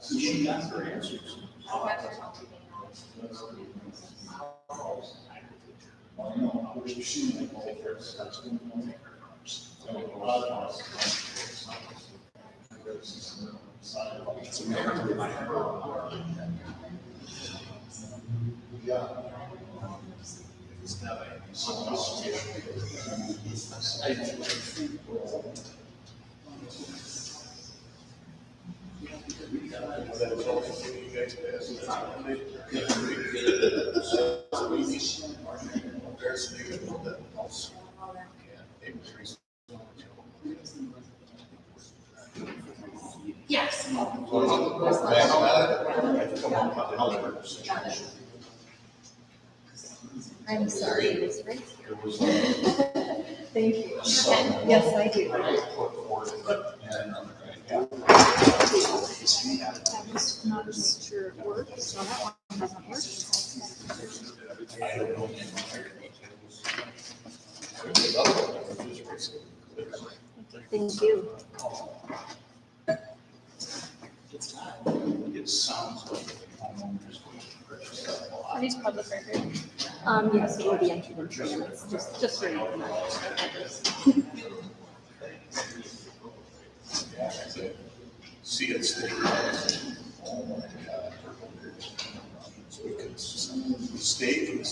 She got her answers. Yes. I'm sorry, it was right here. Thank you. Yes, I do. I was not sure it worked, so that one doesn't work. Thank you. It sounds like Are these public record? Yes, it will be entered in 3 minutes, just so you know. see it stay. Stay.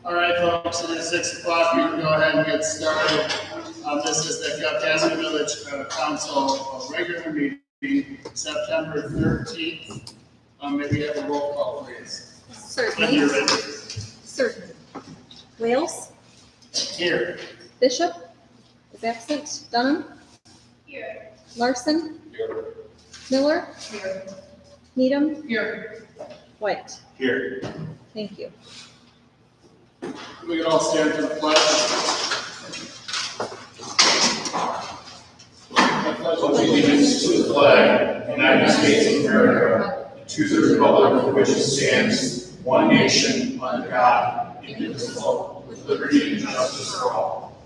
All right, folks, it is 6 o'clock. We can go ahead and get started. This is the Kalkaska Village Council regular meeting, September 13th. May we have a roll call, please? Certainly. When you're ready. Certainly. Wales? Here. Bishop? Is absent. Dunham? Here. Larson? Here. Miller? Here. Needham? Here. White? Here. Thank you. We can all stand for the pledge. Allegiance to the flag of the United States of America, to the republic for which it stands, one nation, under God, indivisible, with liberty and justice for all.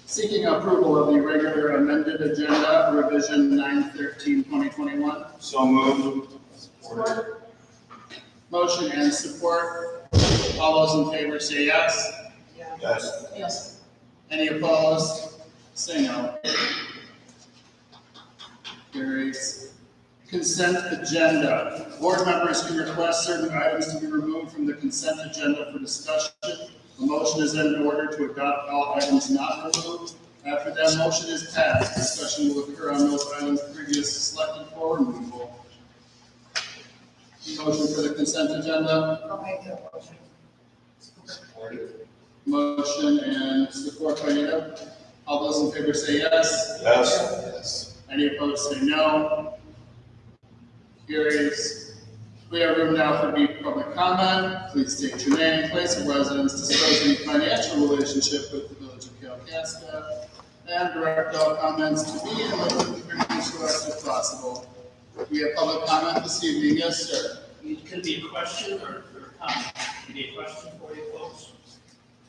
Seeking approval of the regular amended agenda, revision 9/13/2021. So moved. Motion and support. All those in favor say yes. Yes. Yes. Any opposed? Say no. Carries. Consent agenda. Board members can request certain items to be removed from the consent agenda for discussion. A motion is in order to adopt all items not removed. After that motion is passed, discussion will occur on those items previously selected for removal. Motion for the consent agenda. I'll make that motion. Motion and support by Nita. All those in favor say yes. Yes. Any opposed say no. Carries. We have room now for brief public comment. Please state your name, place of residence, disclose any financial relationship with the village of Kalkaska, and direct all comments to me and let them be brief to us if possible. We have public comment this evening. Yes, sir. It could be a question or a comment. Could be a question for you folks.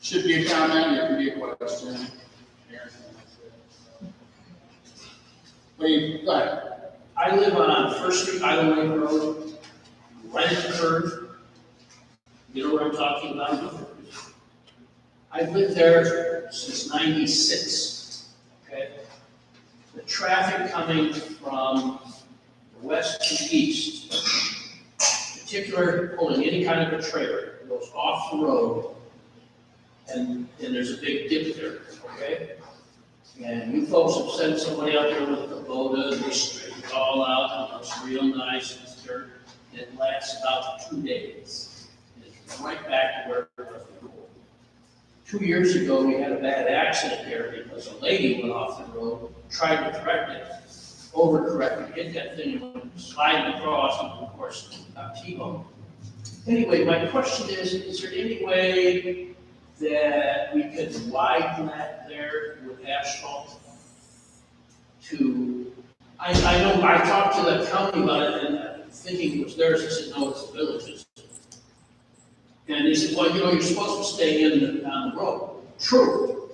Should be a comment, it can be a question. Here. Wait, go ahead. I live on First Street, Island Lake Road, right at the curve. You know what I'm talking about? I've lived there since '96, okay? The traffic coming from the west to east, particularly pulling any kind of a trailer, goes off the road, and there's a big dip there, okay? And you folks have sent somebody out there with a Kubota, and they straighten it all out, and it looks real nice, it's dirt. It lasts about 2 days. It's right back to where it was before. 2 years ago, we had a bad accident there because a lady went off the road, tried to correct it, overcorrected, hit that thing and went sliding across, and of course, got T-boned. Anyway, my question is there any way that we could widen that there with asphalt to, I know, I talked to the county about it and thinking it was theirs, I said, no, it's the village's. And they said, well, you're supposed to stay on the road. True.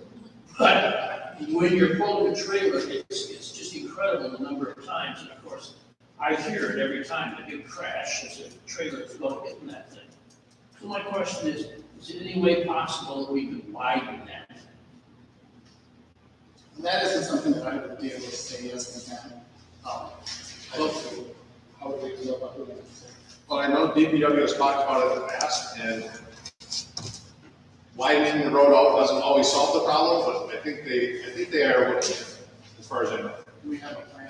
But when you're pulling a trailer, it's just incredible the number of times, and of course, I hear it every time, the big crash, as a trailer is going hitting that thing. So my question is there any way possible that we could widen that? That isn't something that I would be able to say yes, we can. How would we feel about doing it? Well, I know DPW has talked about it in the past, and widening the road out doesn't always solve the problem, but I think they are looking at it, as far as I know. We have a plan.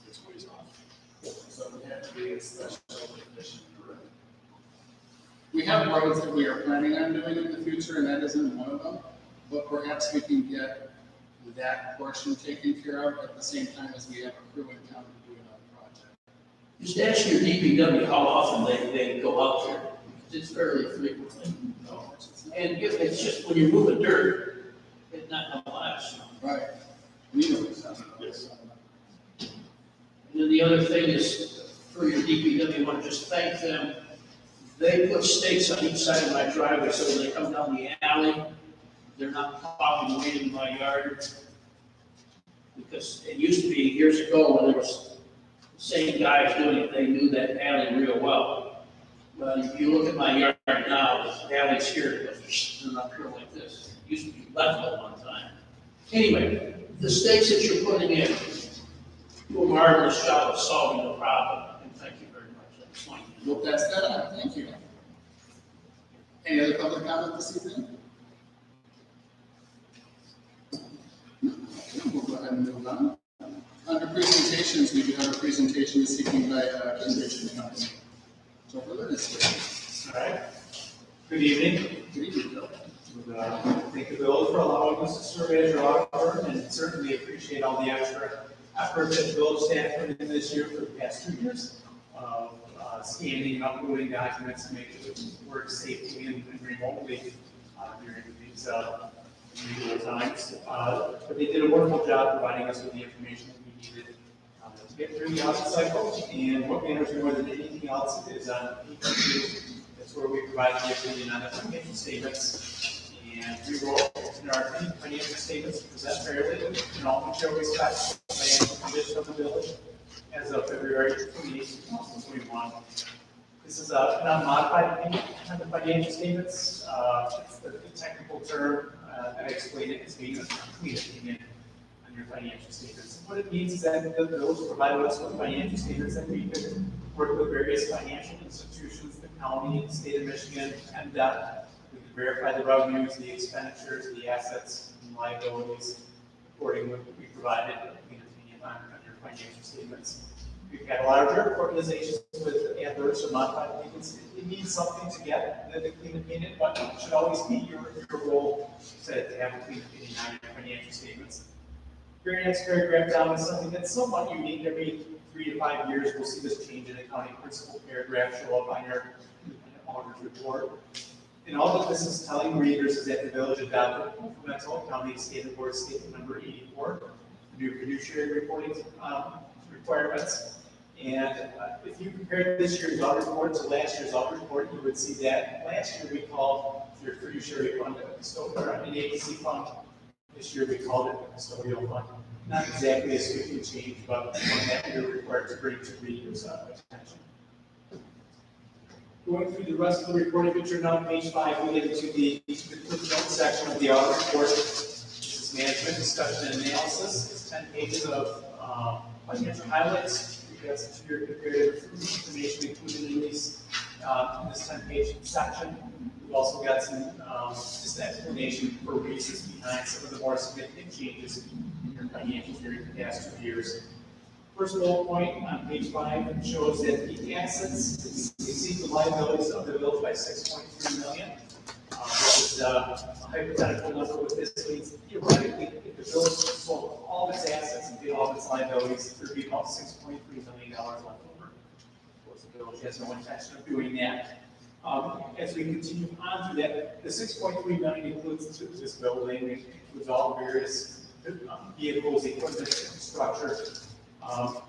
It's ways off. So we have to be a special condition. We have roads that we are planning on doing in the future, and that isn't one of them. But perhaps we can get that portion taken care of at the same time as we have a crew in town to do another project. Just ask your DPW how often they go out there, because it's fairly frequently. And if it's just when you're moving dirt, it's not gonna last. Right. We know it's not. Yes. And then the other thing is, for your DPW, I want to just thank them. They put stakes on each side of my driveway, so when they come down the alley, they're not popping away in my yard. Because it used to be years ago when there was the same guys doing it, they knew that alley real well. But if you look at my yard now, the alley's here, and up here like this. It used to be level at one time. Anyway, the stakes that you're putting in, do a marvelous job of solving the problem, and thank you very much. That's fine. We'll pass that on. Thank you. Any other public comment this evening? We'll go ahead and move on. Under presentations, we do have a presentation this evening by Conservation Company. So for this, All right. Good evening. good evening, Bill. Thank you, Bill, for allowing us to serve as your auditor, and certainly appreciate all the extra effort that the village staff put in this year for the past 2 years of scanning and uploading documents to make sure it works safely and remotely during these unusual times. But they did a wonderful job providing us with the information that we needed to get through the audit cycle. And what matters more than anything else is on page 2. That's where we provide the opinion on the financial statements. And we will, in our financial statements, present fairly in all material respects the financial condition of the village as of February 28, 2021. This is an unmodified opinion on the financial statements. It's the technical term that I explained it as being a complete opinion on your financial statements. What it means is that the village provided us with financial statements that we could work with various financial institutions, the county, the state of Michigan, and we could verify the revenues, the expenditures, the assets, and liabilities, according to what we provided a clean opinion on your financial statements. We've had a lot of other organizations with adverse or modified opinions. It means something to get the clean opinion, but it should always be your goal to have a clean opinion on your financial statements. Very next paragraph down is something that's somewhat unique. Every 3 to 5 years, we'll see this change in accounting principle paragraph show up on your auditor's report. And all that this is telling readers is that the village adopted implemental accounting standard board statement number 84, the new fiduciary reporting requirements. And if you compare this year's audit report to last year's audit report, you would see that last year we called your fiduciary fund an agency fund. This year we called it a custodial fund. Not exactly a sweeping change, but one that you're required to bring to readers' attention. Going through the rest of the report, if you turn on page 5, we get into the quick note section of the audit report. This is management discussion and analysis. It's 10 pages of financial highlights. We've got some 2-year comparative information included in this 10-page section. We've also got some just explanation for reasons behind some of the more significant changes in your financials during the past 2 years. First bullet point on page 5 shows that the assets exceed the liabilities of the village by 6.3 million. This is a hypothetical number. What this means, theoretically, if the village sold all of its assets and paid all of its liabilities, there would be about $6.3 million left over. Of course, the village has no intention of doing that. As we continue on through that, the 6.3 million includes this building, it includes all the various vehicles, equipment, infrastructure.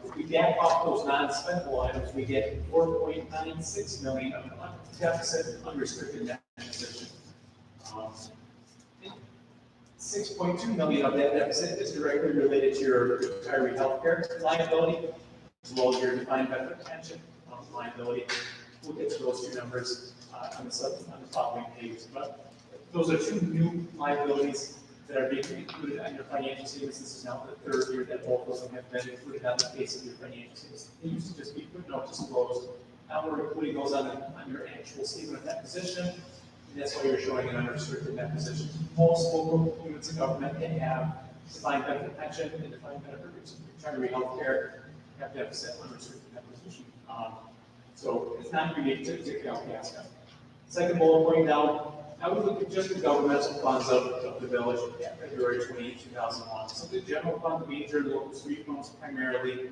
If we back off those non-spendable items, we get 4.96 million of deficit unrestricted net position. 6.2 million of that deficit is directly related to your retiree healthcare liability, as well as your defined benefit pension liability. We'll get to those two numbers on the following page. But those are two new liabilities that are being included on your financial statements. This is now the third year that both of them have been included on the face of your financial statements. They used to just be footnote disclosed. Now we're including those on your actual statement of net position. And that's why you're showing an unrestricted net position. Most local units of government that have defined benefit pension and defined benefit retiree healthcare have deficit unrestricted net position. So it's not unique to Kalkaska. Second bullet point down, now we look at just the governmental funds of the village at February 28, 2001. So the general fund, the major local street funds primarily,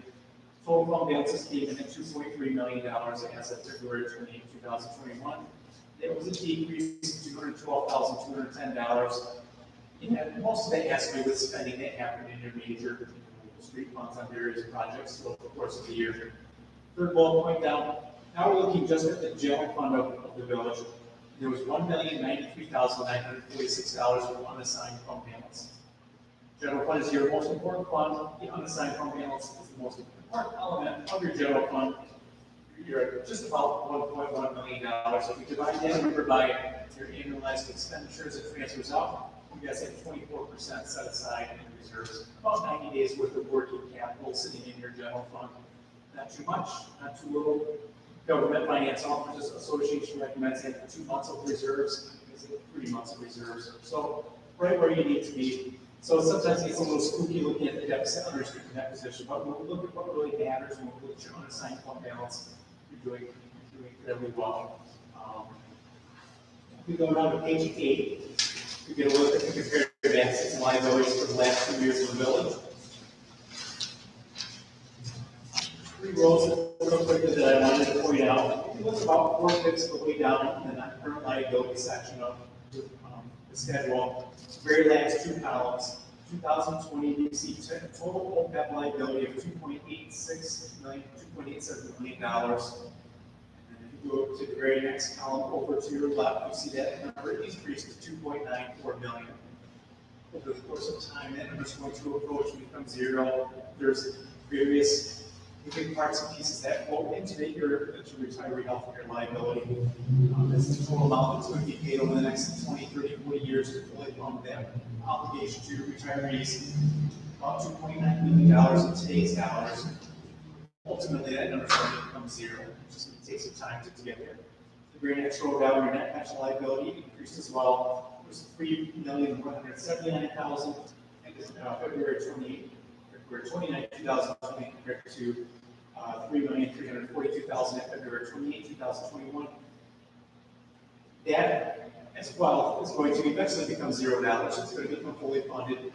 total fund balances came in at $2.3 million as of February 28, 2021. There was a decrease of $212,210. And most of that has to do with spending that happened in your major street funds on various projects throughout the course of the year. Third bullet point down, now we're looking just at the general fund of the village. There was $1,093,946 of unassigned fund balance. General fund is your most important fund. The unassigned fund balance is the most important element of your general fund. You're at just about $1.1 million. If we divide that number by your annualized expenditures, it transfers out. You guys have 24% set aside in reserves. About 90 days worth of working capital sitting in your general fund. Not too much, not too little. Government Finance Officers Association recommends having 2 months of reserves, 3 months of reserves. So right where you need to be. So sometimes it's a little spooky looking at the deficit unrestricted net position, but when we look at what really matters, when we look at your unassigned fund balance, you're doing fairly well. If we go down to page 8, we get a look at the comparative assets and liabilities for the last 2 years of the village. 3 rows real quickly that I wanted to point out. If you look about 4/5 of the way down in the non-current liability section of the schedule, the very last 2 columns, 2020, you see total OPEB liability of $2.86 million, $2.87 million. And then if you go to the very next column over to your left, you see that number increased to $2.94 million. Over the course of time, that number is going to approach and become zero. There's various moving parts and pieces that go into your retiree healthcare liability. That's the total amount that's going to be paid over the next 20, 30, 40 years to fully fund that obligation to your retirees. About $2.9 million in today's dollars. Ultimately, that number is going to become zero. It's just going to take some time to get there. The very next row down, your net pension liability increased as well. It was $3,179,000 February 29, 2020 compared to $3,342,000 at February 28, 2021. That as well is going to eventually become $0. It's going to become fully funded in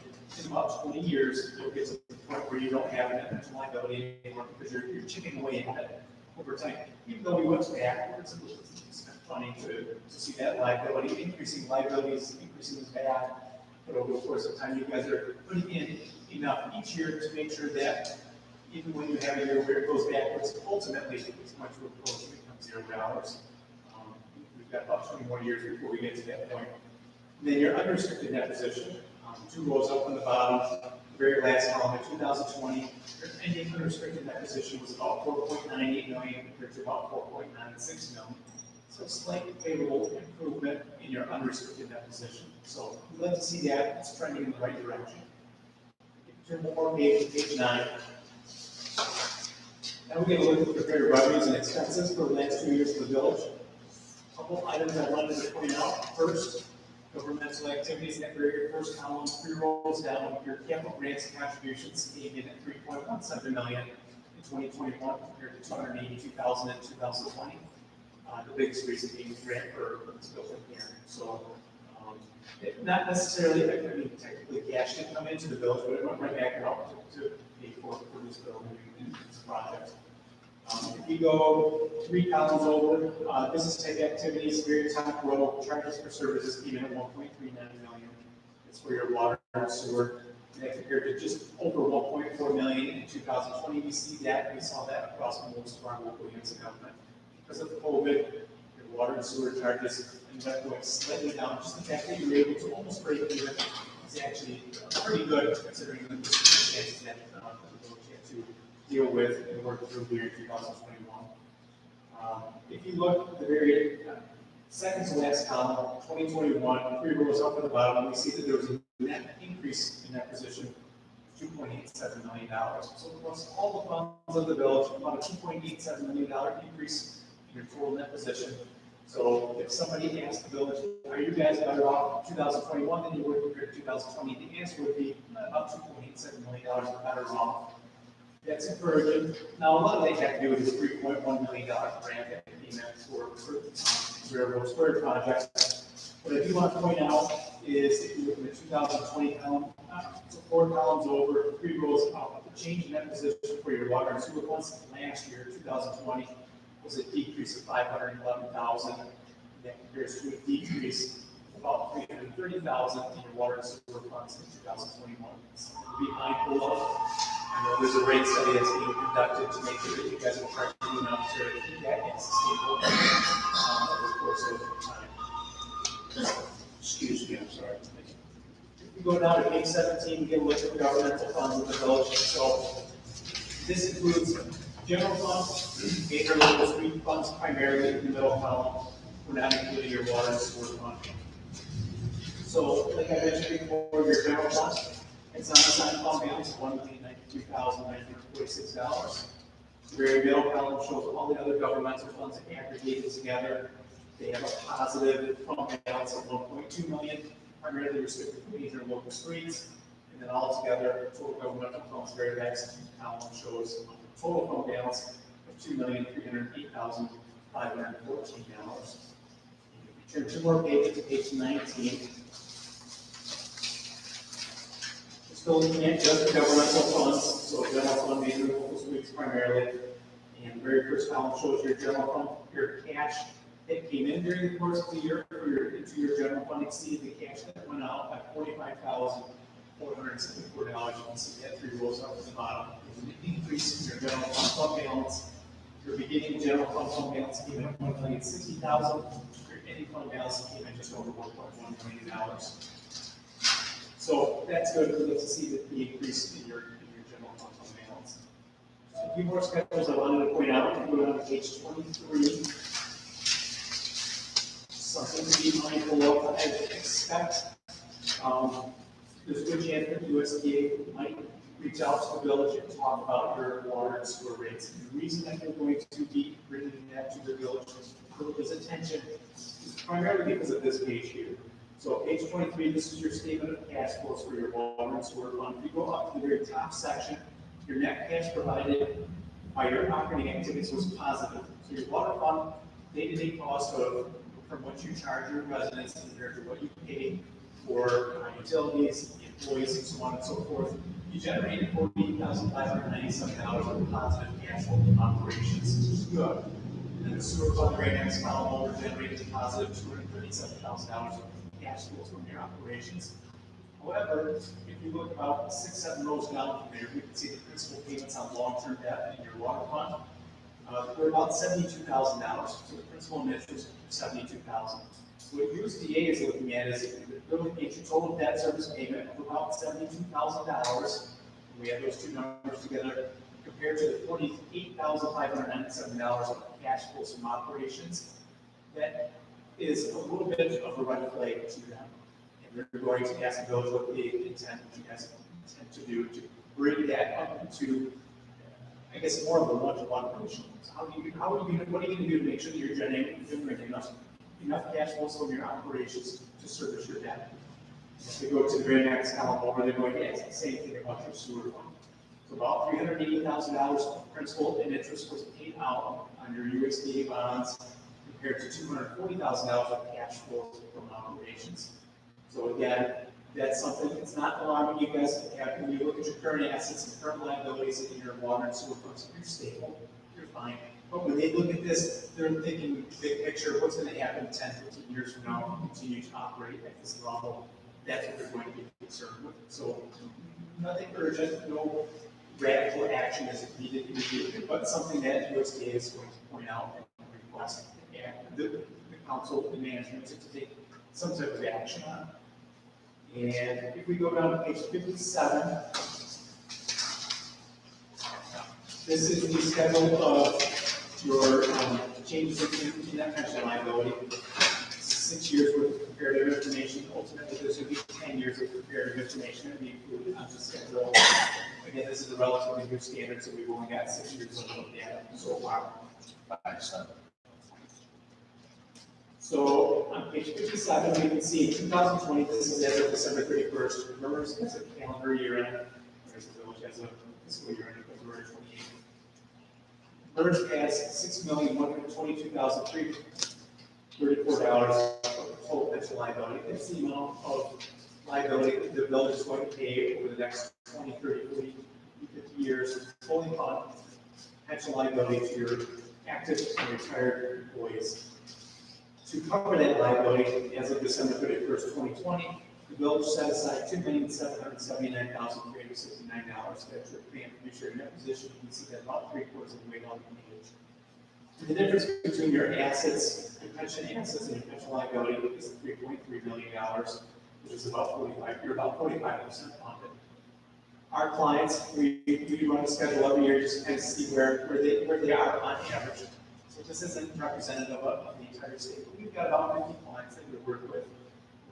about 20 years. You'll get to the point where you don't have net pension liability anymore because you're chipping away at it over time. Even though we went backwards, it's kind of funny to see that liability increasing. Liabilities increasing is bad, but over the course of time, you guys are putting in enough each year to make sure that even when you have a year where it goes backwards, ultimately it's going to approach and become $0. We've got about 20 more years before we get to that point. And then your unrestricted net position, 2 rows up on the bottom, the very last column in 2020, your ending unrestricted net position was about $4.98 million compared to about $4.96 million. So a slight favorable improvement in your unrestricted net position. So we'd like to see that it's trending in the right direction. Turn one more page to page 9. Now we get a look at comparative revenues and expenses for the last 2 years of the village. A couple items I wanted to point out. First, governmental activities that were your first column, 3 rows down. Your capital grants and contributions came in at $3.17 million. 2021 compared to 282,000 in 2020. The biggest reason being grant for what's built in here. So, not necessarily, I mean, technically cash didn't come into the village, but it went right back out to pay for this building and this project. If you go 3 columns over, business type activities, very top row, charges for services came in at 1.39 million. It's for your water and sewer. And that compared to just over 1.4 million in 2020. We saw that across most of our local units of government. Because of COVID, your water and sewer charges ended up going slightly down. Just the fact that you were able to almost break even is actually pretty good considering the circumstances that the village had to deal with and work through here in 2021. If you look at the very second to last column, 2021, 3 rows up at the bottom, we see that there was a net increase in that position of $2.87 million. So across all the funds of the village, about a $2.87 million increase in your total net position. So if somebody asked the village, are you guys better off in 2021 than you were compared to 2020? The answer would be about $2.87 million better off. That's encouraging. Now, a lot of that had to do with this $3.1 million grant that came in for railroad square project. What I do want to point out is if you look at the 2020 column, so 4 columns over, 3 rows up, the change in that position for your water and sewer funds last year, 2020, was a decrease of $511,000. That compares to a decrease of about $330,000 in your water and sewer funds in 2021. So be mindful of. I know there's a rate study that's being conducted to make sure that you guys will try to do enough to keep that sustainable over the course of time. Excuse me, I'm sorry. If we go down to page 17, we get a look at the governmental funds of the village. So this includes general funds, major local street funds, primarily in the middle column. We're not including your water and sewer fund. So, like I mentioned before, your general fund, it's unassigned fund balance of $1,092,946. The very middle column shows all the other governmental funds aggregated together. They have a positive fund balance of $1.2 million, primarily restricted to major local streets. And then altogether, total governmental funds, very next column shows a total fund balance of $2,308,514. Turn 2 more pages to page 19. Still looking at just the governmental funds, so general fund, major local streets primarily. And the very first column shows your general fund, your cash that came in during the course of the year into your general fund exceeded the cash that went out by $45,464. You can see that 3 rows up at the bottom. There's an increase in your general fund balance. Your beginning general fund balance came in at $1,060,000. Your ending fund balance came in just over $1.1 million. So that's good. We get to see the increase in your general fund balance. A few more schedules I wanted to point out. If you go down to page 23, something to be mindful of. I expect there's a good chance that USDA might reach out to the village and talk about your water and sewer rates. And the reason that they're going to be bringing that to the village's attention is primarily because of this page here. So page 23, this is your statement of cash flows for your water and sewer fund. If you go up to the very top section, your net cash provided by your operating activities was positive. So your water fund day-to-day cost from what you charge your residents compared to what you pay for utilities, employees, and so on and so forth, you generated $48,597 of positive cash flow from operations, which is good. And then the sewer fund, right next column over, generated a positive $237,000 of cash flows from your operations. However, if you look about 6-7 rows down from there, we can see the principal payments on long-term debt in your water fund. They're about $72,000. So the principal and interest $72,000. So what USDA is looking at is they're looking at your total debt service payment of about $72,000. We have those two numbers together compared to the $48,597 of cash flows from operations. That is a little bit of a red flag to them. And they're going to ask the village what they intend, what you guys intend to do to bring that up into, I guess, more of a one-to-one ratio. So what are you going to do to make sure that you're generating enough cash flows from your operations to service your debt? If we go to the very next column over, they're going to ask the same thing about your sewer fund. So about $380,000 of principal and interest was paid out on your USDA bonds compared to $240,000 of cash flows from operations. So again, that's something, it's not alarming you guys to have, when you look at your current assets and current liabilities in your water and sewer funds, you're stable, you're fine. But when they look at this, they're thinking big picture, what's gonna happen 10, 15 years from now, if we continue to operate at this level, that's what they're going to be concerned with. So nothing urgent, no radical action is needed immediately, but something that USDA is going to point out and request the council and management to take some type of action on. And if we go down to page 57, this is the schedule of your changes in that pension liability. 6 years worth of comparative information. Ultimately, there's going to be 10 years of comparative information to be included on the schedule. Again, this is a relatively new standard, so we've only got 6 years of data so far. So on page 57, we can see 2020, this is as of December 31st. Remember, it's a calendar year end, whereas the village has a fiscal year end of February 28th. Merge has $6,122,334 of total pension liability. That's the amount of liability that the village is going to pay over the next 20, 30, 40, 50 years, fully fund pension liability to your active and retired employees. To cover that liability, as of December 31st, 2020, the village set aside $2,779,369. That's your payment fiduciary net position. You can see that about 3/4 of the way down the page. And the difference between your assets, your pension assets, and your pension liability is $3.3 million, which is about 45. You're about 45% funded. Our clients, we run a schedule every year just to kind of see where they are on average. So this isn't representative of the entire state, but we've got about 50 clients that we work with.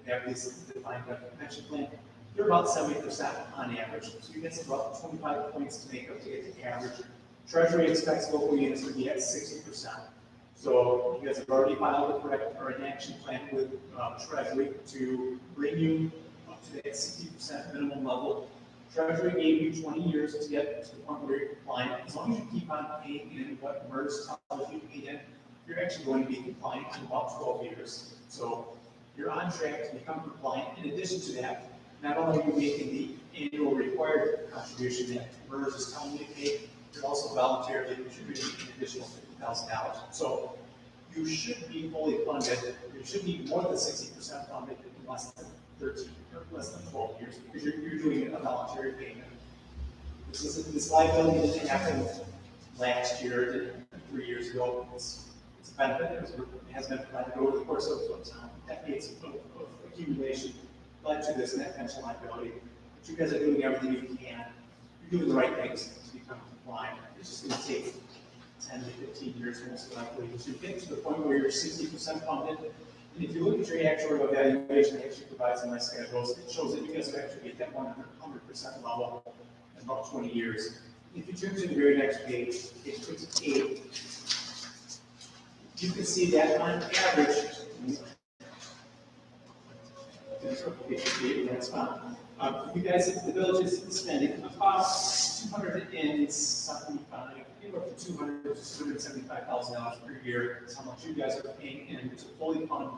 We have these defined pension plan. They're about 70% on average. So you get about 25 points to make up to get the average. Treasury expects local units to be at 60%. So you guys have already filed a correct or an action plan with Treasury to bring you up to that 60% minimum level. Treasury gave you 20 years to get to the point where you're compliant. As long as you keep on paying in what MERS tells you to pay in, you're actually going to be compliant in about 12 years. So you're on track to become compliant. In addition to that, not only are you making the annual required contribution that MERS is telling you to pay, you're also voluntarily contributing an additional $50,000. So you should be fully funded. You should be more than 60% funded in less than 13 or less than 12 years because you're doing a voluntary payment. This liability didn't happen last year, 3 years ago. It's a benefit that has been provided over the course of decades of accumulation led to this net pension liability. But you guys are doing everything you can. You're doing the right things to become compliant. It's just going to take 10 to 15 years most likely to get to the point where you're 60% funded. And if you look at your actual evaluation that actually provides in my schedules, it shows that you guys are actually at that 100% level in about 20 years. If you turn to the very next page, page 58, you can see that on average, that's fine. You guys, the village is spending about $275,000 to $275,000 per year. That's how much you guys are paying in to fully fund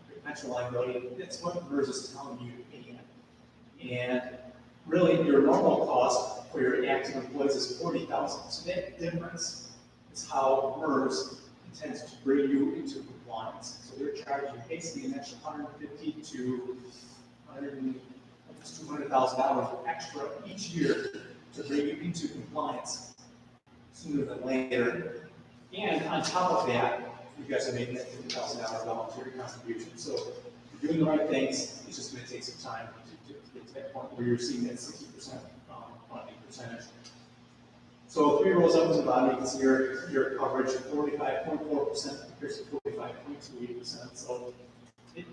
your pension liability. That's what MERS is telling you to pay in. And really, your normal cost for your active employees is $40,000. So that difference is how MERS intends to bring you into compliance. So they're charging basically an extra $150,000 to $200,000 extra each year to bring you into compliance sooner than later. And on top of that, you guys are making that $50,000 voluntary contribution. So you're doing the right things. It's just going to take some time to get to that point where you're seeing that 60% funding percentage. So 3 rows up to the bottom, you can see your coverage 45.4% compared to 45.28%. So it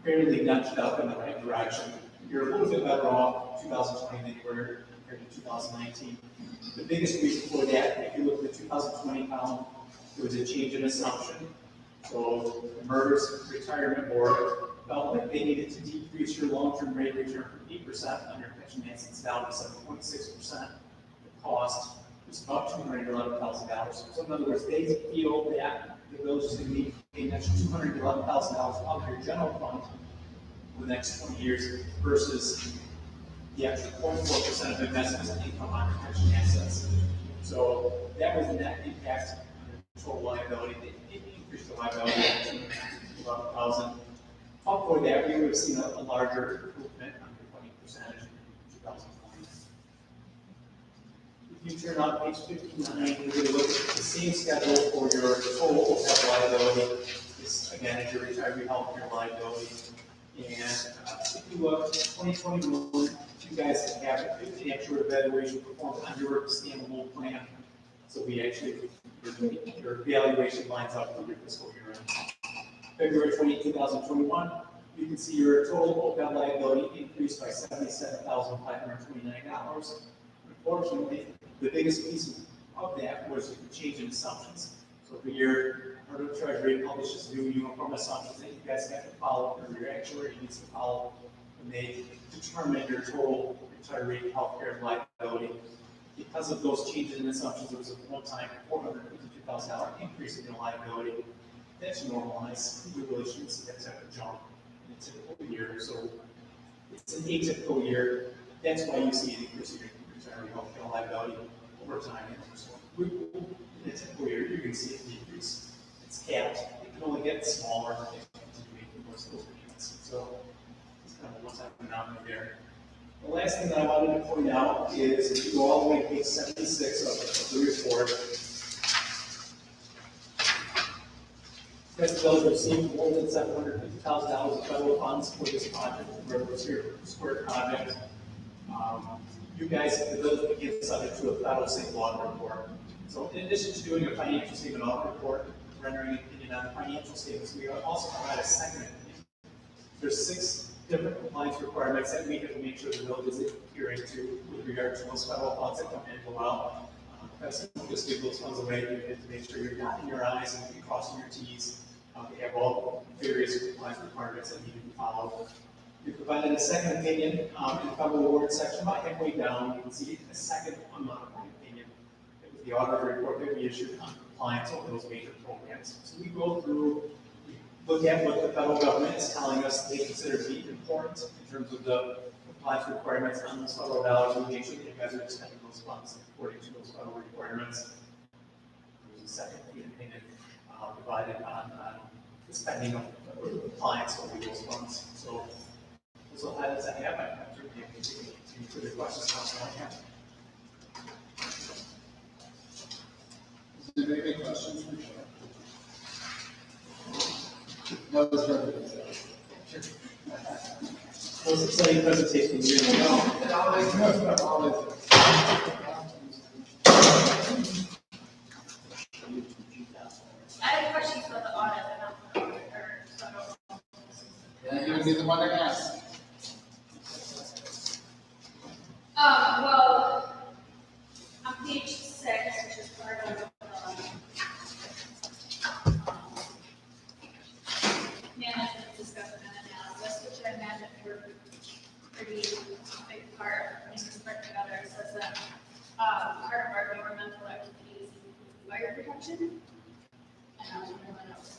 barely nudged up in the right direction. You're a little bit better off 2020 than you were compared to 2019. The biggest reason for that, if you look at the 2020 column, there was a change in assumption. So the MERS retirement board felt like they needed to decrease your long-term rate of return from 8% on your pension assets down to 7.6%. The cost is about $211,000. So in other words, they feel that the village is going to need to pay an extra $211,000 out of your general fund for the next 20 years versus the extra 0.4% of investments and income on your pension assets. So that was the net impact on your total liability. It increased the liability to $211,000. For that, we would have seen a larger improvement on your funding percentage in 2020. If you turn on page 59, we're going to look at the same schedule for your total OPEB liability. This, again, is your retiree healthcare liability. And if you look, 2021, you guys have an actual evaluation performed on your standalone plan. So we actually, your evaluation lines up with your fiscal year end. February 20, 2021, you can see your total OPEB liability increased by $77,529. Unfortunately, the biggest piece of that was the change in assumptions. So for your Department of Treasury publishes new uniform assumptions that you guys have to follow, or your actuary needs to follow, when they determine your total retiree healthcare liability. Because of those changes in assumptions, there was a one-time $452,000 increase in your liability. That's normalized. We really shouldn't see that type of jump in a typical year. So it's an atypical year. That's why you see an increase in your retiree healthcare liability over time. So in a typical year, you're going to see a decrease. It's capped. It can only get smaller if you continue making most of those payments. So it's kind of a one-time phenomenon there. The last thing that I wanted to point out is if you go all the way to page 76 of the report, the village received more than $750,000 of federal funds for this project, for this square project. You guys, the village became subject to a federal single audit report. So in addition to doing a financial statement audit report, rendering an opinion on the financial statements, we also provide a second opinion. There's 6 different compliance requirements that we have to make sure the village is adhering to with regard to those federal funds that come in and go out. Because just give those funds away, you have to make sure you're dotting your I's and crossing your T's. They have all various compliance requirements that need to be followed. We provided a second opinion in the federal award section, about halfway down. You can see a second unmodified opinion. It was the auditor report that we issued on compliance over those major programs. So we go through, we look at what the federal government is telling us they consider to be important in terms of the compliance requirements on those federal dollars. We make sure that you guys are spending those funds according to those federal requirements. There's a second opinion provided on the spending of compliance over those funds. So as I have, I'm certainly continuing to further questions I have. Is there any questions for Joe? That was very good. Well, it's an exciting presentation. It always does, always. I have questions about the audit, but not the auditor, so I don't know. Yeah, you would be the one to ask. Well, on page 6, which is part of management discussion and analysis, which I imagine you're pretty big part in respect to others, says that part of our governmental activities include fire protection. And I was wondering what else.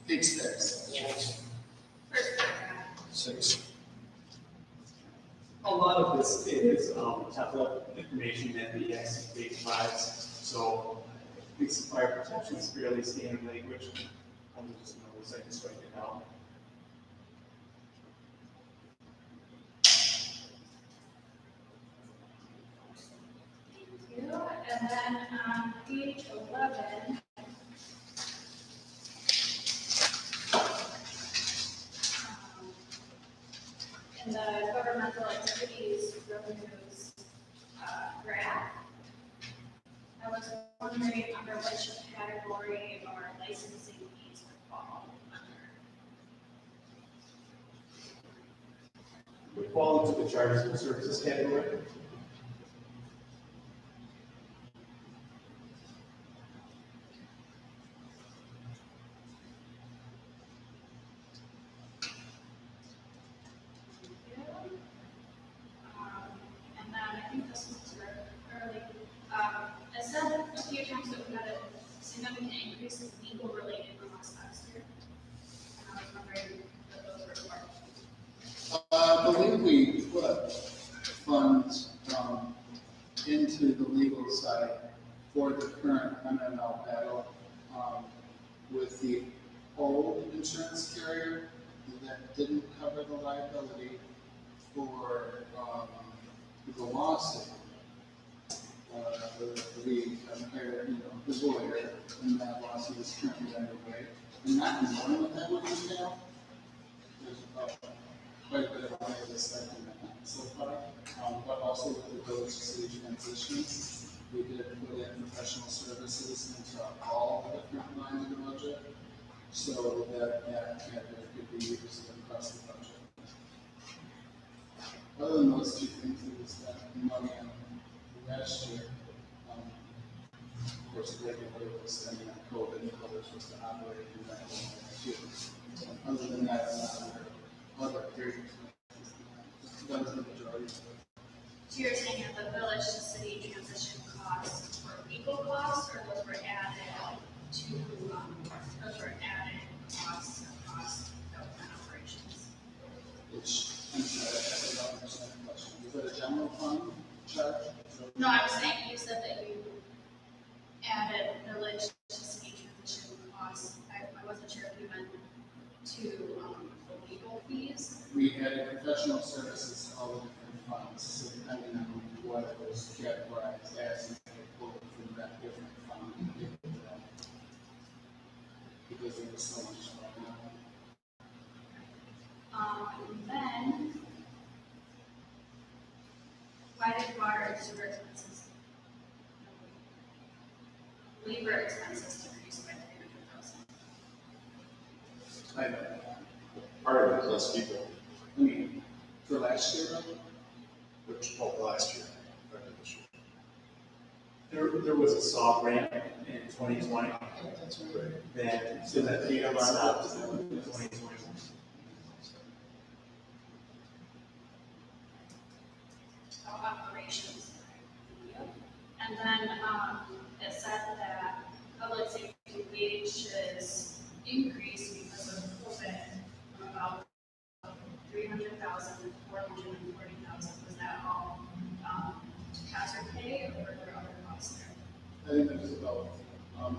Page 6. Yes. First paragraph. 6. A lot of this is template information that the ICP provides. So police and fire protection is fairly standard language. I'm just going to just write it out. Thank you. And then on page 11, in the governmental activities revenues graph, I was wondering under which category our licensing fees would fall under. would fall into the charges and services category. And then I think this was early. I said a few times that we had a significant increase in legal related costs last year. And I was wondering what those were for. I believe we put funds, into the legal side for the current MML battle, with the old insurance carrier that didn't cover the liability for, the lawsuit. We hired, the lawyer, and that lawsuit is currently underway. And not knowing what that would entail, there's quite a bit of money that's spent in that so far. But also with the village to city transitions, we did put in professional services into all the different lines of the budget, so that category could be used across the budget. Other than those two things, it was that money on last year. Of course, the regulator was spending on COVID, and others was to operate in that too. Other than that, other periods. That was the majority. So you're saying that the village to city transition costs were legal costs, or those were added to, those were added costs across government operations? Which, I'm sorry, I don't understand the question. Is that a general fund charge? No, I'm saying you said that you added village to city transition costs. I wasn't sure if you meant to, the legal fees. We added professional services to all the different funds, so depending on what it was categorized as, you could pull it from that different fund and give it to them. Because there was so much going on. And then, why did water and sewer expenses, labor expenses decrease by 300,000? I know. Part of it is less people, I mean, for last year, though, which, last year, rather than this year. There was a soft ramp in 2020 that's right. that, so that data run out in 2021. Operations. And then, it said that public safety wages increased because of COVID from about 300,000 to 440,000. Was that all, hazard pay, or were there other costs there? I think it was about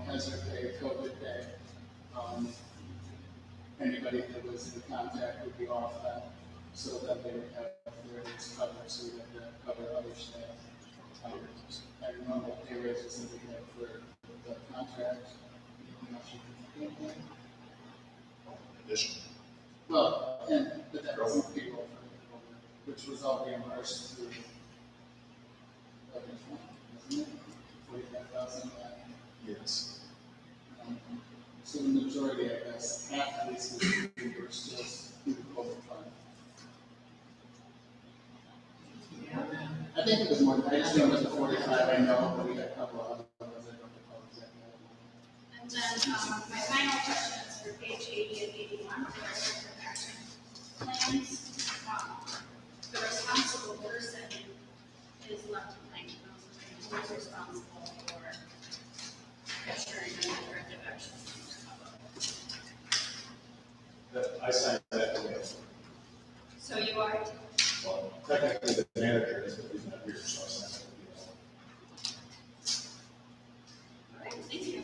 hazard pay, COVID pay. Anybody that was in contact would be off that, so that they would have their rates covered, so we had to cover other staff. I remember what pay raises that we had for the contract. Anything else you can think of? Addition. Well, but that wasn't payroll for COVID, which was all reimbursed through wasn't it? 45,000. Yes. So the majority, I guess, half at least is reimbursed just through the COVID fund. I think it was more, I just remember the 45, I know, but we had a couple of other ones I don't recall exactly. And then, my final question is for page 80 and 81, for restrictive action plans. The responsible person is left blank. Who is responsible for capturing the corrective action? I signed that today. So you are, Well, technically the manager is, but he's not here, so I signed it. all right, thank you.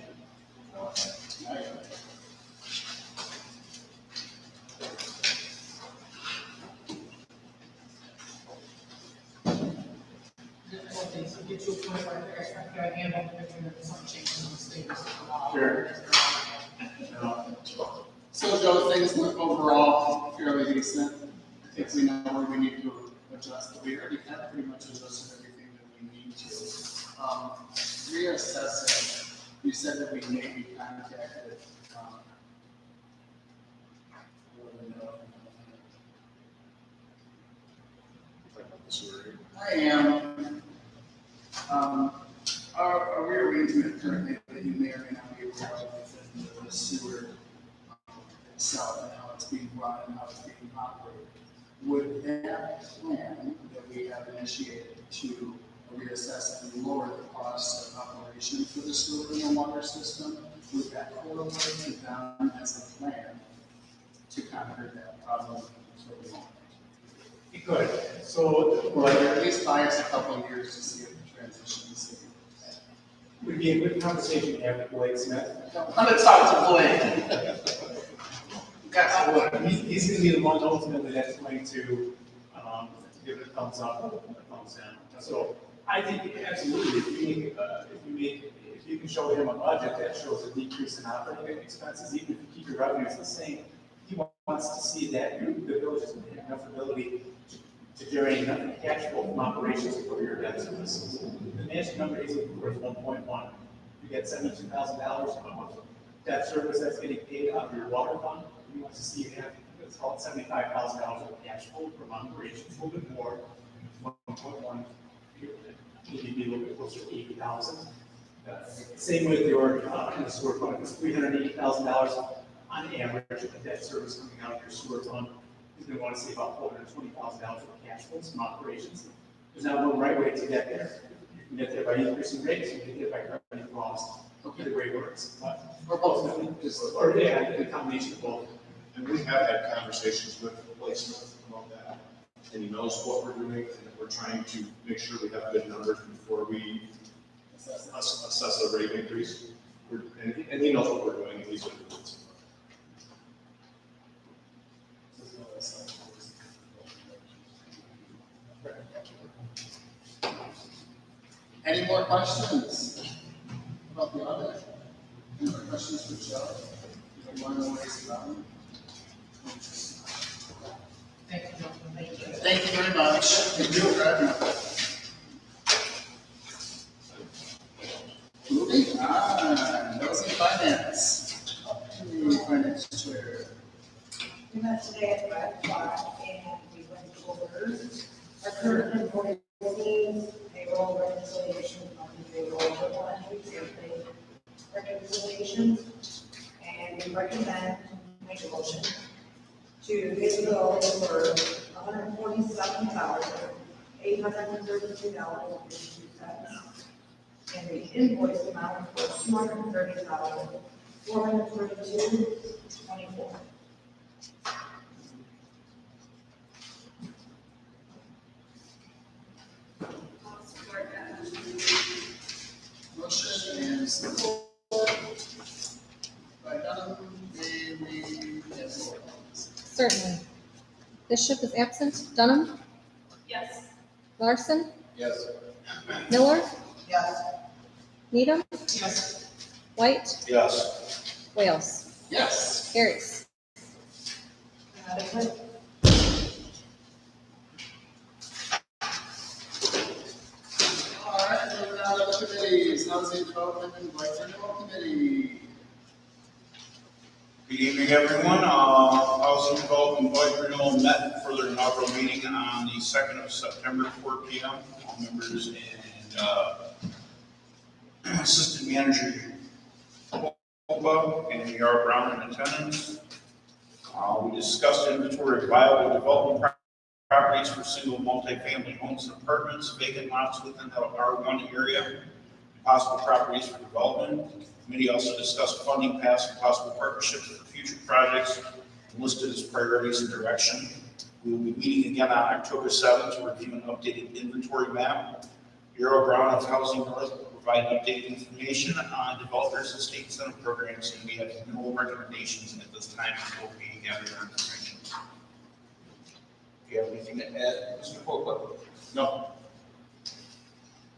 So get you a 25 handle, if some changes in the status of the law. Sure. So Joe, things look overall fairly decent. I think we know where we need to adjust, but we already have pretty much adjusted everything that we need to. Reassessing, you said that we may be contacted. I don't know. sewer. I am. Our rearrangement currently that you may or may not be aware of within the sewer itself and how it's being run and how it's being operated. Would that plan that we have initiated to reassess and lower the cost of operation for the sewer and the water system, would that correlate to them as a plan to conquer that problem for the moment? It could, so, Or at least buy us a couple of years to see if the transition is. would be a good conversation to have with Blake Smith. I'm gonna talk to Blake. Got He's gonna be the one ultimately that's going to, give it a thumbs up or a thumbs down. So I think absolutely, if you can show him a budget that shows a decrease in operating expenses, even if you keep your revenues the same, he wants to see that the village has enough ability to generate enough cash flow from operations for your debt services. The mansion number he's looking for is 1.1. You get $72,000 of debt service that's getting paid out of your water fund. He wants to see you have, it's called $75,000 of cash flow from operations, a little bit more, 1.1. Maybe be a little bit closer to 80,000. Same with your, in the sewer fund, it's $380,000 on average of debt service coming out of your sewer fund. He's going to want to see about $420,000 of cash flows from operations. There's not one right way to get there. You can get there by increasing rates, you can get there by cutting costs. Either way works. Or both. Or, yeah, a combination of both. And we have had conversations with the placement about that, and he knows what we're doing, and we're trying to make sure we have good numbers before we assess a rate increase. And he knows what we're doing, and he's doing it. Any more questions about the audit? Any more questions for Joe? You don't want to waste time? Thank you, gentlemen. Thank you. Thank you very much. Thank you, Fred. Moving on, those in finance. Finance chair. We met today at 5:00 and we went over our current invoices, payroll reconciliation, monthly payroll, journal entries, and reconciliations. And we recommend, make a motion to pay the bill for $147,832.52. And the invoice amount for $230,432.24. I'll support that motion. Motion and support by Dunham. May we get roll call? Certainly. Bishop is absent. Dunham? Yes. Larson? Yes. Miller? Yes. Needham? Yes. White? Yes. Wales? Yes. Carries. Adequate. All right, moving on to the committees. Housing Development and Life Renewal Committee. Good evening, everyone. Housing Development Board Renewal met for their inaugural meeting on the 2nd of September, 4 p.m. All members and Assistant Manager Oba and Yara Brown in attendance. We discussed inventory of viable development properties for single multifamily homes and apartments, vacant lots within the R1 area, possible properties for development. The committee also discussed funding paths and possible partnerships for future projects listed as priorities and direction. We will be meeting again on October 7th to review an updated inventory map. Bureau Brown of Housing North will provide updated information on developers and state incentive programs, and we have no recommendations at this time. We'll be gathering our information. Do you have anything to add, Mr. Pope? No.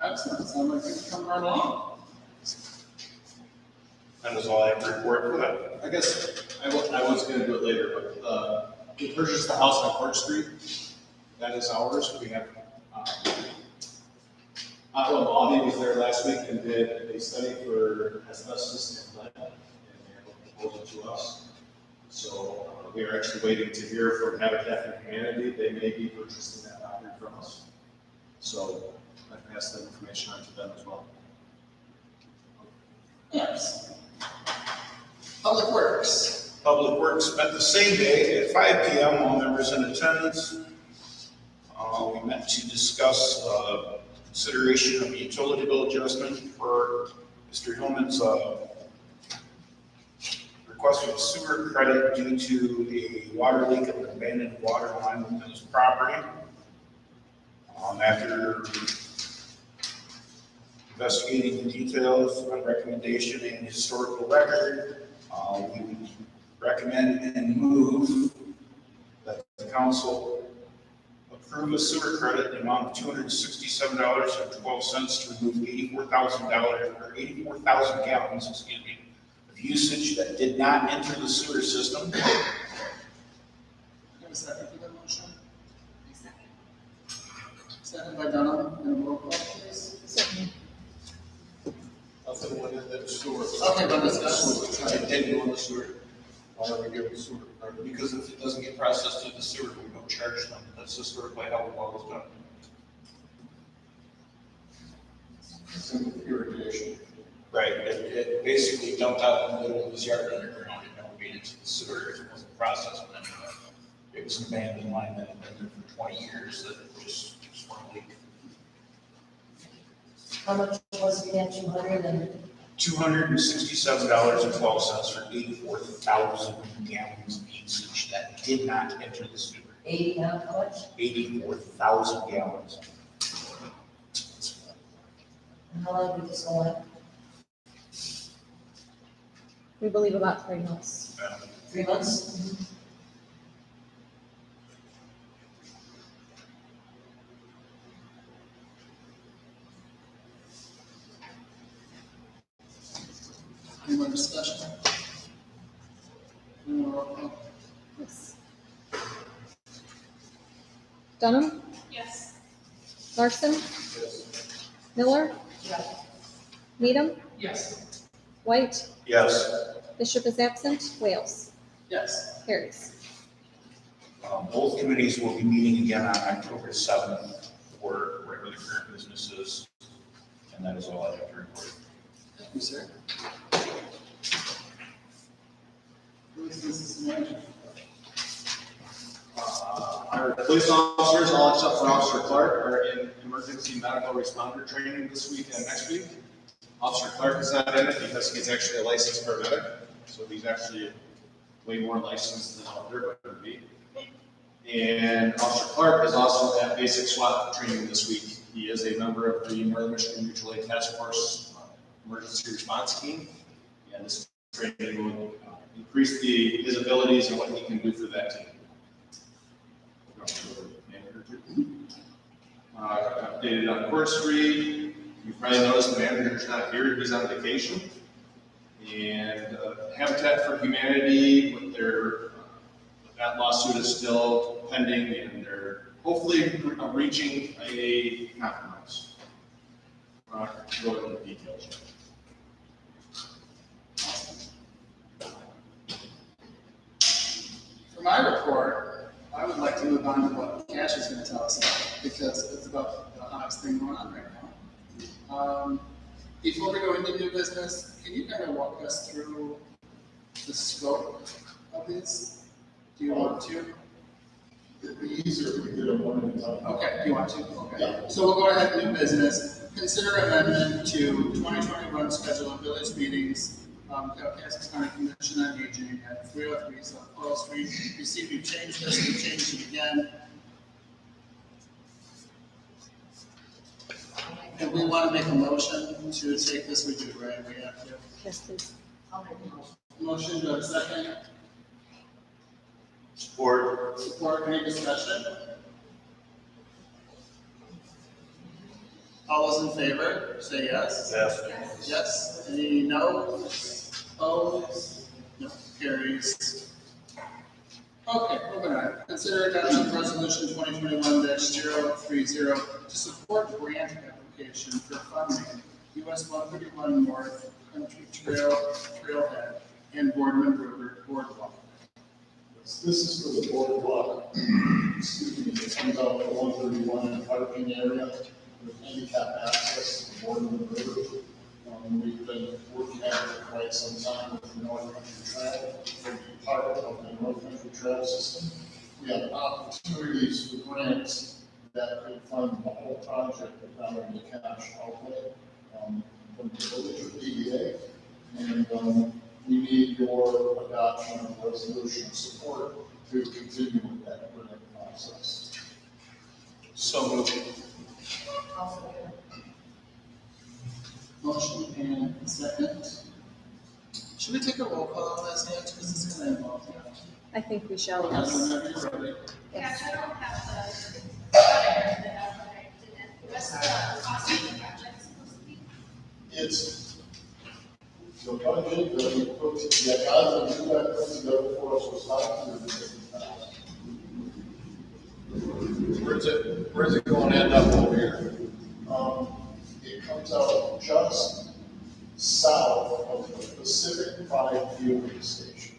Excellent. Sound like it's coming right along. That is all I have to report for that. I guess I was gonna do it later, but, we purchased the house on Court Street. That is ours. We have, Bobby was there last week and did a study for asbestos and lead, and they have a proposal to us. So, we are actually waiting to hear from Habitat for Humanity. They may be purchasing that property from us. So I passed that information on to them as well. Yes. Public Works. Public Works met the same day at 5 PM, all members in attendance. We met to discuss consideration of utility bill adjustment for Mr. Hillman's request for sewer credit due to a water leak of an abandoned water line within his property. After investigating the details on recommendation and historical record, we would recommend and move that the council approve a sewer credit in the amount of $267.12 to remove $84,000 gallons, of usage that did not enter the sewer system. Have a second for that motion? Second by Dunham, and a roll call, please. Certainly. Nothing went in that sewer. Okay, but discussion. It didn't go in the sewer. Why are we giving sewer? Because if it doesn't get processed through the sewer, we don't charge them. That's historically how it was done. Simple irrigation. Right, it basically dumped out in the middle of his yard underground, it never made it to the sewer, it wasn't processed, and then it was an abandoned line that had been there for 20 years, that it just went leak. How much was it again, 200 and? $267.12 for 84,000 gallons of usage that did not enter the sewer. 80, how much? 84,000 gallons. And how long did this go on? We believe about 3 months. 3 months? Any more discussion? And a roll call. Yes. Dunham, Yes. Larson, Yes. Miller, Yes. Needham, Yes. White, Yes. Bishop is absent, Wales, Yes. carries. Both committees will be meeting again on October 7th for regular current businesses, and that is all I have to report. Thank you, sir. Who is this manager? Our police officers, all except for Officer Clark, are in emergency medical responder training this week and next week. Officer Clark is not in it because he's actually a licensed paramedic, so he's actually way more licensed than all they're going to be. And Officer Clark is also at basic SWAT training this week. He is a member of the Northern Michigan Mutual Aid Task Force Emergency Response Team. And this training will increase his abilities and what he can do for that team. Updated on Court Street. You probably noticed the manager's not here, he's on vacation. And Habitat for Humanity, with that lawsuit is still pending, and they're hopefully reaching a compromise. Go into the details. For my report, I would like to move on to what Cash is going to tell us about, because it's about the hottest thing going on right now. Before we go into new business, can you kind of walk us through the scope of this? Do you want to? It'd be easier if we did it one at a time. Okay, do you want to? Okay. So we'll go ahead and new business. Consider amendment to 2021 schedule of village meetings. Kalkaska County Commission on Aging at 303 South Pearl Street. You see, we've changed this, we've changed it again. And we want to make a motion to take this, we do, right? We have to. Yes, please. I'll make a motion. Motion, do I have a second? Support. Support, any discussion? All those in favor, say yes. Yes. Yes, any no? Opposed? No, carries. Okay, moving on. Consider adoption of resolution 2021-030 to support grant application for funding US 131 North Country Trailhead and Boardman River Boardwalk. This is for the boardwalk, excuse me, it comes out to 131 in the parking area with handicap access to the board of the river. We've been working at it for quite some time with the North Country Trail, to be part of the North Country Trail system. We have opportunities for grants that could fund the whole project without any cash outlay from the village or DDA. And we need your adoption of resolution support to continue with that grant process. So moved. Motion and second. Should we take a roll call on this, Nancy, because it's gonna involve you? I think we shall, Yes, yes. whenever you're ready. Yes, I don't have the, that I didn't, what's the cost of the project supposed to be? It's the budget that we put, that guys that do that put together for us was $550,000. Where's it going to end up over here? It comes out just south of the Pacific Pride fueling station.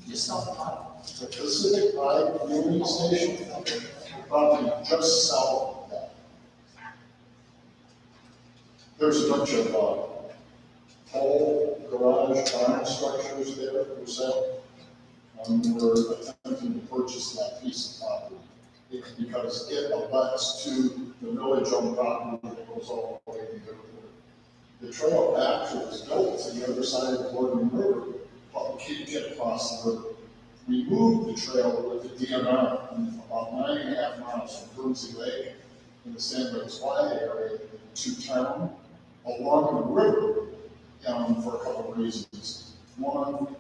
Just self-taught. The Pacific Pride fueling station, probably just south of that. There's a bunch of whole garage barn structures there for sale. We're attempting to purchase that piece of property because it abuts to the village-owned property that goes all the way to the river. The trail actually was built to the other side of the Gordon River, but we can't get across the river. We moved the trail with the DNR from about 9.5 miles from Quincy Lake in the San Luis Valley area to town along the river for a couple of reasons. One,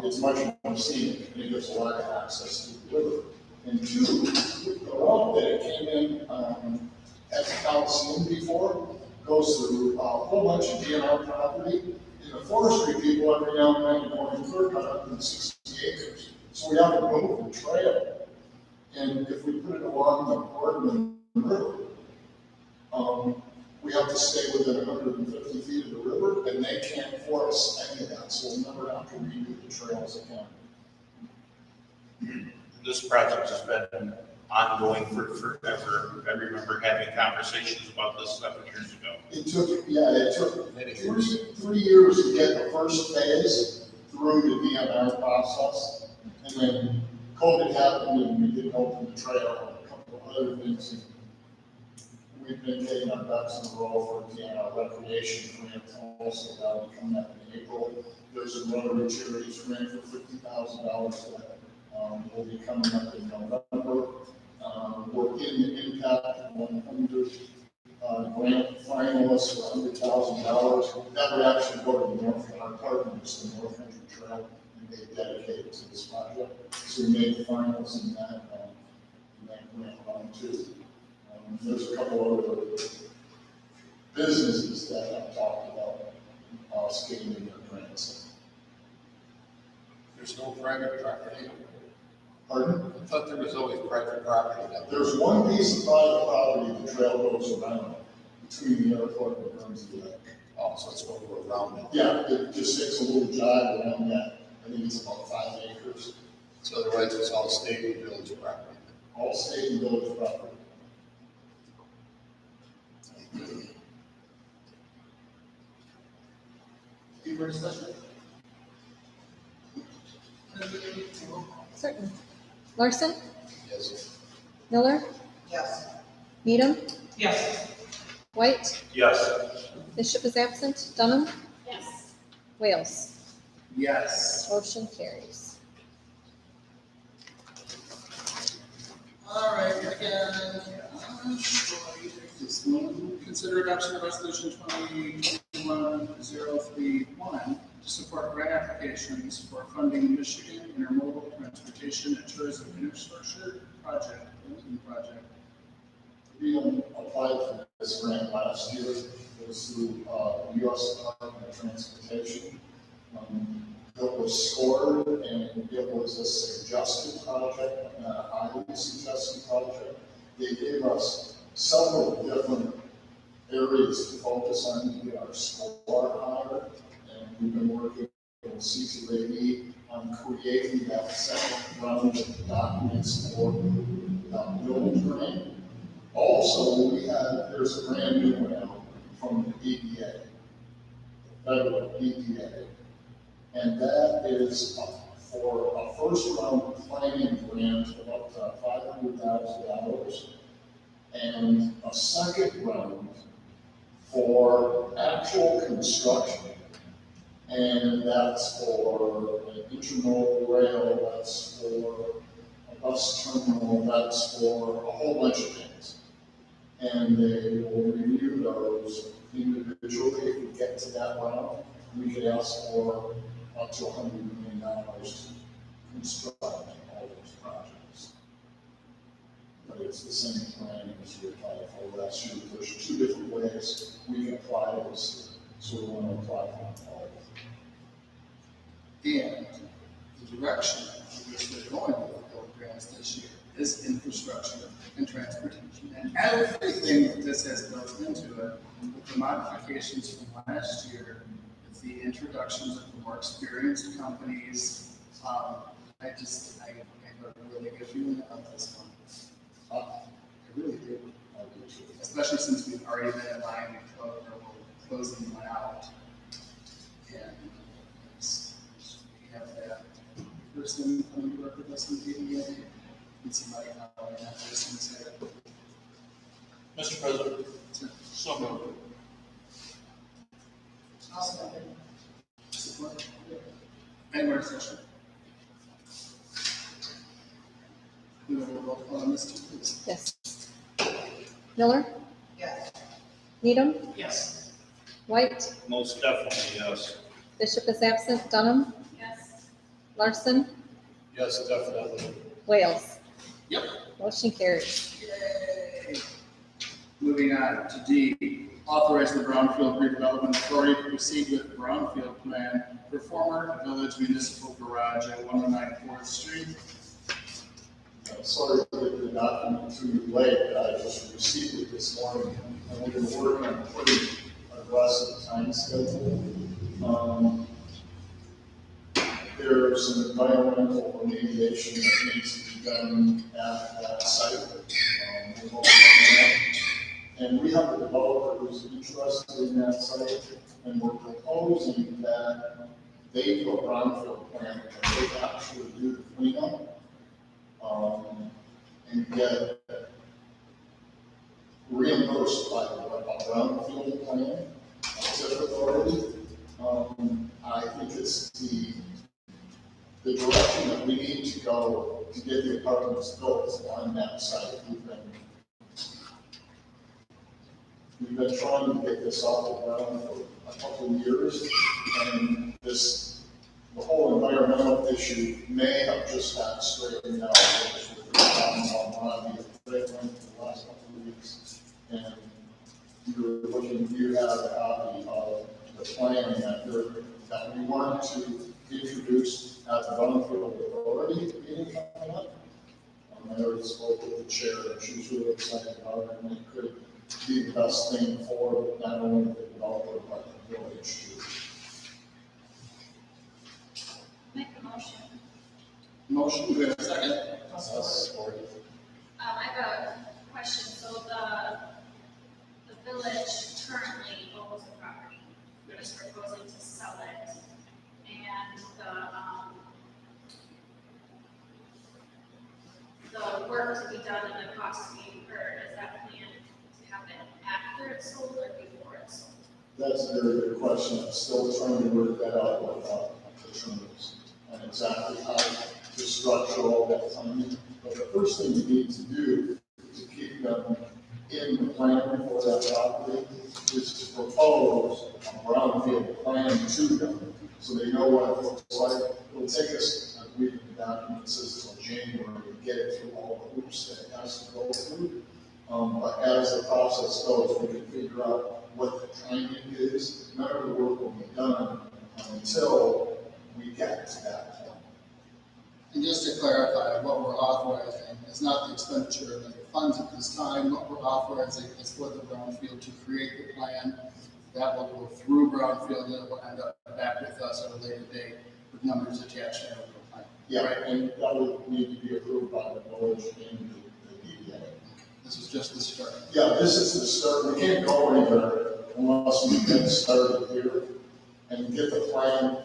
it's much more scenic and it gives a lot of access to the river. And two, the road that it came in at the Coliseum before goes through a whole bunch of DNR property. And the forestry people every now and then are going to clear cut up in 60 acres. So we have to move the trail. And if we put it along the Gordon River, we have to stay within 150 feet of the river, and they can't force any of that, so we'll never have to redo the trails again. This project has been ongoing for forever. I remember having conversations about this 7 years ago. It took 3 years to get the first phase through the DNR process, and then COVID happened and we didn't open the trail and a couple of other things. And we've been getting our ducks in a row for DNR recreation grant also that'll be coming up in April. There's a Rotary Charities grant for $50,000 that will be coming up in November. We're in the Impact 100 grant finalists for $100,000. That would actually go to our partners, the North Country Trail, and they dedicate it to this project. So we made the finals in that grant round too. There's a couple other businesses that have talked about skating in their grants. There's no private property. Pardon? I thought there was always private property down there. There's one piece of private property the trail goes around between the airport and Guernsey Lake. Oh, so it's going to go around it. Yeah, it just takes a little jog around that. I think it's about 5 acres. So otherwise it's all state and village property. All state and village property. Any more discussion? Certainly. Larson, Yes. Miller, Yes. Needham, Yes. White, Yes. Bishop is absent, Dunham, Yes. Wales. Yes. Motion carries. All right, again, this one, consider adoption of resolution 2021-031 to support grant applications for funding Michigan Intermodal Transportation and Tourism Infrastructure Project, project. We applied for this grant last year. It was through U.S. Department of Transportation. It was scored and it was a suggested project, not a highly suggested project. They gave us several different areas to focus on to get our score higher. And we've been working with CCAB on creating that second round of documents for building permit. Also, there's a brand new one out from the EPA, federal EPA, and that is for a first round planning grant of up to $500,000 and a second round for actual construction. And that's for an intermodal rail, that's for a bus terminal, that's for a whole bunch of things. And they will review those individually. If we get to that round, we could ask for up to $100 million to construct all those projects. But it's the same plan as we applied for last year. There's two different ways we can apply this, so we want to apply for all of them. And the direction in which we're going with the programs this year is infrastructure and transportation. And everything that this has built into it, with the modifications from last year, with the introductions of the more experienced companies, I have a really good feeling about this one. I really do. Especially since we've already been in line with closing one out. And we have that person coming to work with us in the DDA, and somebody how that person's head. Mr. President, so moved. Support. Any more discussion? We will roll call on this too, please. Yes. Miller, Yes. Needham, Yes. White, Most definitely, yes. Bishop is absent, Dunham, Yes. Larson, Yes, definitely. Wales. Yep. Motion carries. Yay. Moving on to D, authorize the Brownfield Redevelopment Authority to proceed with the Brownfield Plan for former Village Municipal Garage at 109 4th Street. Sorry to get the document too late, but I just received it this morning, and we've been working on putting aggressive time schedule. There's an environmental remediation that needs to be done at that site. We're looking at that. And we have a developer who's interested in that site, and we're proposing that they do a brownfield plan, and they actually do the cleanup. And get reimbursed by a brownfield plan, TIF authority. I think it's the direction that we need to go to get the apartments built on that site. We've been trying to get this off the ground for a couple of years, and the whole environmental issue may have just got straightened out with the problems on Robbie for the last couple of weeks. And you have a copy of the plan that we want to introduce at the Brownfield Authority meeting coming up. I already spoke with the chair, and she's really excited about it, and it could be the best thing for not only the developer, but the village too. Make a motion. Motion, do we have a second? I have a question. So the village currently owns the property. We're just proposing to sell it. And the work to be done and the cost to be incurred, is that planned to happen after it's sold or before it's sold? That's a very good question. I'm still trying to work that out with the terms and exactly how to structure all that funding. But the first thing you need to do to keep them in the plan for that property is to propose a brownfield plan to them, so they know what it looks like. It'll take us, I believe the document says until January to get it through all the hoops that it has to go through. But as the process goes, we can figure out what the timing is. None of the work will be done until we get to that point. And just to clarify, what we're authorizing is not the expenditure of the funds at this time. What we're authorizing is for the Brownfield to create the plan. That will go through Brownfield, and it will end up back with us at a later date. with numbers attached to it. Yeah, and that would need to be approved by the village and the DDA. This is just the start. Yeah, this is the start, we can't go anywhere unless we get started here and get the plan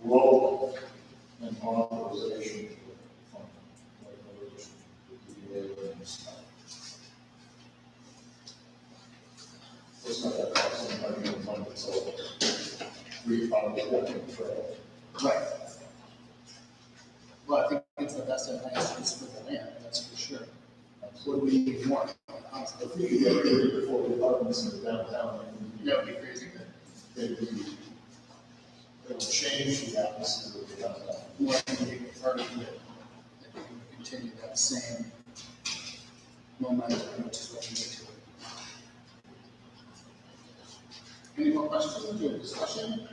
rolling and authorization from the village, the DDA and stuff. It's not that costly, I mean, money, so we found it working for it. Right. Well, I think it's the best interest for the land, that's for sure. What do we need more? If we could get 30 to 40 apartments in the downtown, That would be crazy. it would change the atmosphere of the downtown. More than we could part of it. If we can continue that same momentum, which is what we need to. Any more questions or discussion?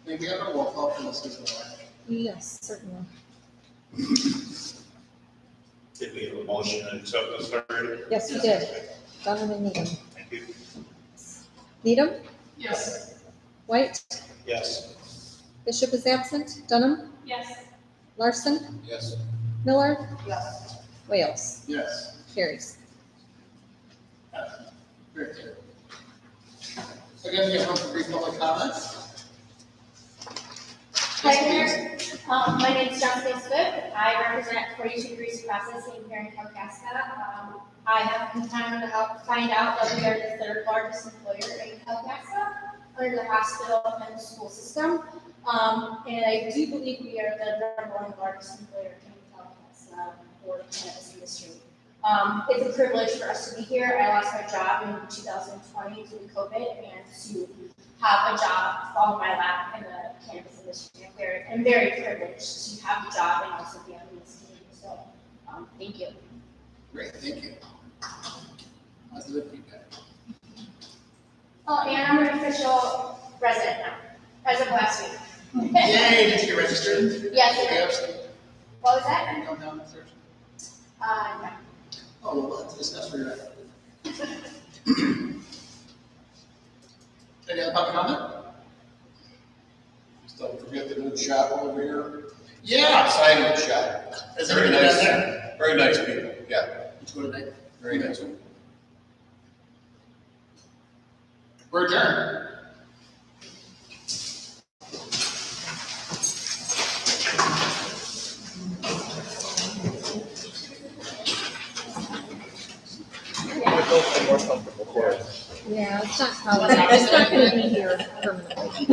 May we have a roll call for this as well? Yes, certainly. Did we have a motion to accept this already? Yes, we did. Dunham and Needham. Thank you. Needham, Yes. White, Yes. Bishop is absent. Dunham, Yes. Larson, Yes. Miller, Yes. Wales. Yes. Carries. Very good. Again, we have one for brief public comments. Hi there, my name is Jessica Swift. I represent 42 Degrees Processing here in Kalkaska. I have been trying to help find out that we are the third largest employer in Kalkaska under the hospital and the school system. And I do believe we are the number one largest employer in Kalkaska for the cannabis industry. It's a privilege for us to be here. I lost my job in 2020 due to COVID, and to have a job fall in my lap in the cannabis industry. I'm very privileged to have a job and also be on this team. So, thank you. Great, thank you. Positive feedback. Oh, and I'm an official resident now, as of last week. Yay, did you get registered? Yes, I did. What was that? Can you come down and search? No. Oh, well, let's discuss for your. Any other public comment? Just don't forget the new shop over here. Yeah. Sidewalk shop. Is it Very down nice. there? Very nice people, yeah, Let's go tonight. very nice. We're adjourned. Yeah, it's not, it's not gonna be here permanently.